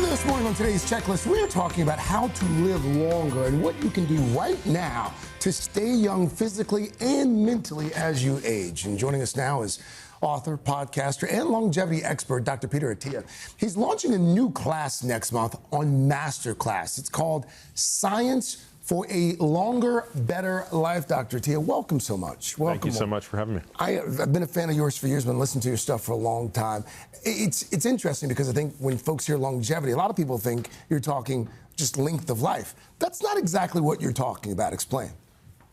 This morning on today's checklist, we're talking about how to live longer and what you can do right now to stay young physically and mentally as you age. And joining us now is author, podcaster, and longevity expert, Dr. Peter Attia. He's launching a new class next month on Masterclass. It's called Science for a Longer, Better Life. Dr. Attia, welcome so much. Welcome. Thank you so much for having me. I've been a fan of yours for years, been listening to your stuff for a long time. It's interesting because I think when folks hear longevity, a lot of people think you're talking just length of life. That's not exactly what you're talking about. Explain.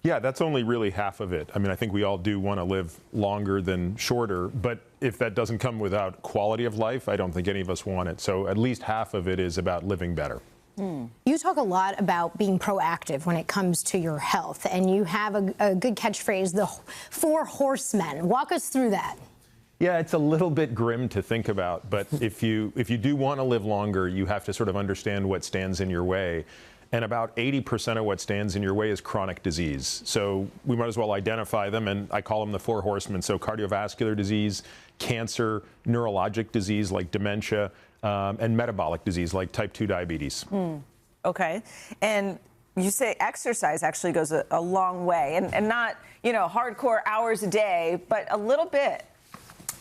Yeah, that's only really half of it. I mean, I think we all do want to live longer than shorter, but if that doesn't come without quality of life, I don't think any of us want it. So at least half of it is about living better. You talk a lot about being proactive when it comes to your health, and you have a good catchphrase, the 4 horsemen. Walk us through that. Yeah, it's a little bit grim to think about, but if you do want to live longer, you have to sort of understand what stands in your way. And about 80% of what stands in your way is chronic disease. So we might as well identify them, and I call them the 4 horsemen. So cardiovascular disease, cancer, neurologic disease like dementia, and metabolic disease like type 2 diabetes. Okay. And you say exercise actually goes a long way, and not, hardcore hours a day, but a little bit.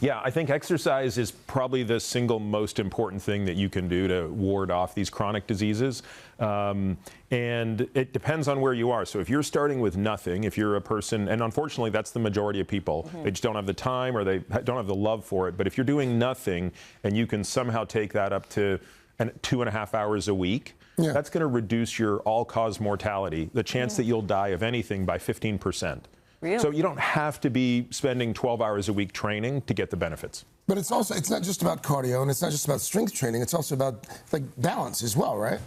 Yeah, I think exercise is probably the single most important thing that you can do to ward off these chronic diseases. And it depends on where you are. So if you're starting with nothing, if you're a person, and unfortunately that's the majority of people, they just don't have the time or they don't have the love for it. But if you're doing nothing and you can somehow take that up to 2.5 hours a week, that's going to reduce your all-cause mortality, the chance that you'll die of anything, by 15%. Really? So you don't have to be spending 12 hours a week training to get the benefits. But it's not just about cardio, and it's not just about strength training. It's also about balance as well, right?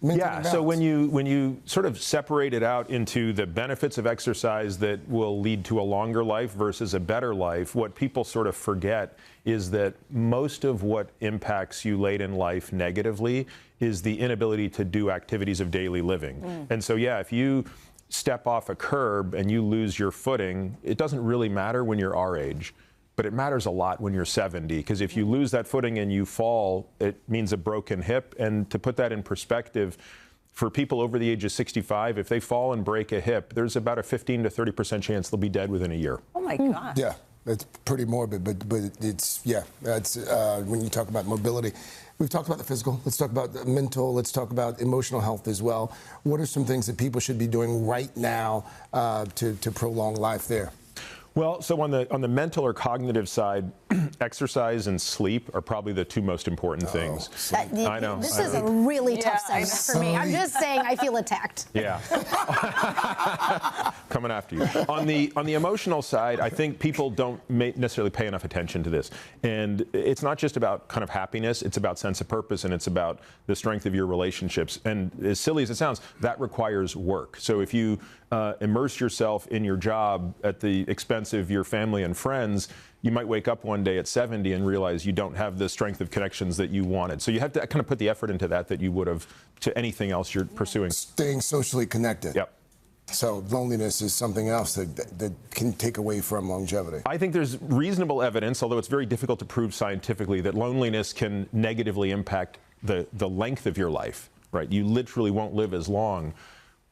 Yeah, so when you sort of separate it out into the benefits of exercise that will lead to a longer life versus a better life, what people sort of forget is that most of what impacts you late in life negatively is the inability to do activities of daily living. And so, yeah, if you step off a curb and you lose your footing, it doesn't really matter when you're our age. But it matters a lot when you're 70, because if you lose that footing and you fall, it means a broken hip. And to put that in perspective, for people over the age of 65, if they fall and break a hip, there's about a 15 to 30% chance they'll be dead within a year. Oh my God. Yeah, it's pretty morbid, but it's when you talk about mobility. We've talked about the physical. Let's talk about the mental. Let's talk about emotional health as well. What are some things that people should be doing right now to prolong life there? Well, so on the mental or cognitive side, exercise and sleep are probably the 2 most important things. I know. This is a really tough segment for me. I'm just saying I feel attacked. Yeah. Coming after you. On the emotional side, I think people don't necessarily pay enough attention to this. And it's not just about kind of happiness, it's about sense of purpose, and it's about the strength of your relationships. And as silly as it sounds, that requires work. So if you immerse yourself in your job at the expense of your family and friends, you might wake up one day at 70 and realize you don't have the strength of connections that you wanted. So you have to kind of put the effort into that you would have to anything else you're pursuing. Staying socially connected. Yep. So loneliness is something else that can take away from longevity. I think there's reasonable evidence, although it's very difficult to prove scientifically, that loneliness can negatively impact the length of your life, right? You literally won't live as long.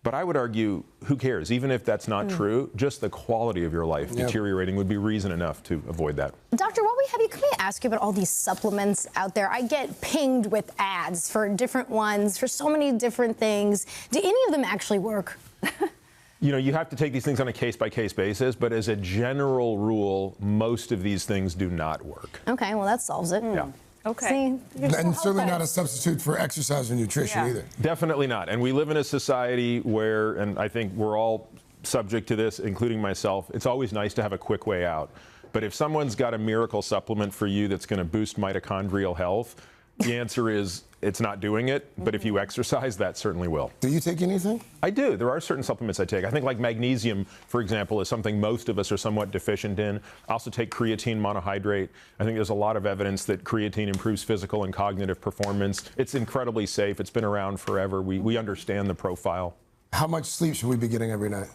But I would argue, who cares? Even if that's not true, just the quality of your life deteriorating would be reason enough to avoid that. Doctor, while we have you, can we ask you about all these supplements out there? I get pinged with ads for different ones, for so many different things. Do any of them actually work? You have to take these things on a case-by-case basis, but as a general rule, most of these things do not work. Okay, well, that solves it. Yeah. Okay. See, and certainly not a substitute for exercise or nutrition either. Definitely not. And we live in a society where, and I think we're all subject to this, including myself, it's always nice to have a quick way out. But if someone's got a miracle supplement for you that's going to boost mitochondrial health, the answer is it's not doing it. But if you exercise, that certainly will. Do you take anything? I do. There are certain supplements I take. I think like magnesium, for example, is something most of us are somewhat deficient in. I also take creatine monohydrate. I think there's a lot of evidence that creatine improves physical and cognitive performance. It's incredibly safe. It's been around forever. We understand the profile. How much sleep should we be getting every night?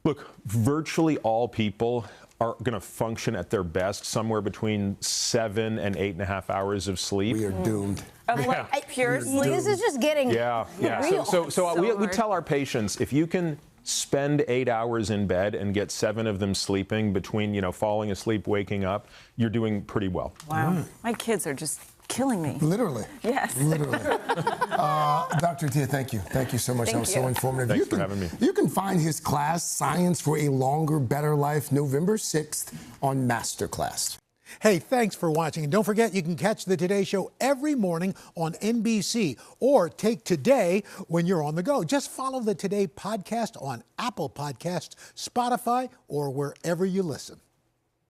Look, virtually all people are going to function at their best somewhere between 7 and 8.5 hours of sleep. We are doomed. Of like pure sleep. This is just getting real. So we tell our patients, if you can spend 8 hours in bed and get 7 of them sleeping between, falling asleep, waking up, you're doing pretty well. Wow. My kids are just killing me. Literally. Yes. Literally. Dr. Attia, thank you. Thank you so much. That was so informative. Thanks for having me. You can find his class, Science for a Longer, Better Life, November 6th on Masterclass. Hey, thanks for watching. And don't forget, you can catch the Today Show every morning on NBC or take Today when you're on the go. Just follow the Today podcast on Apple Podcasts, Spotify, or wherever you listen.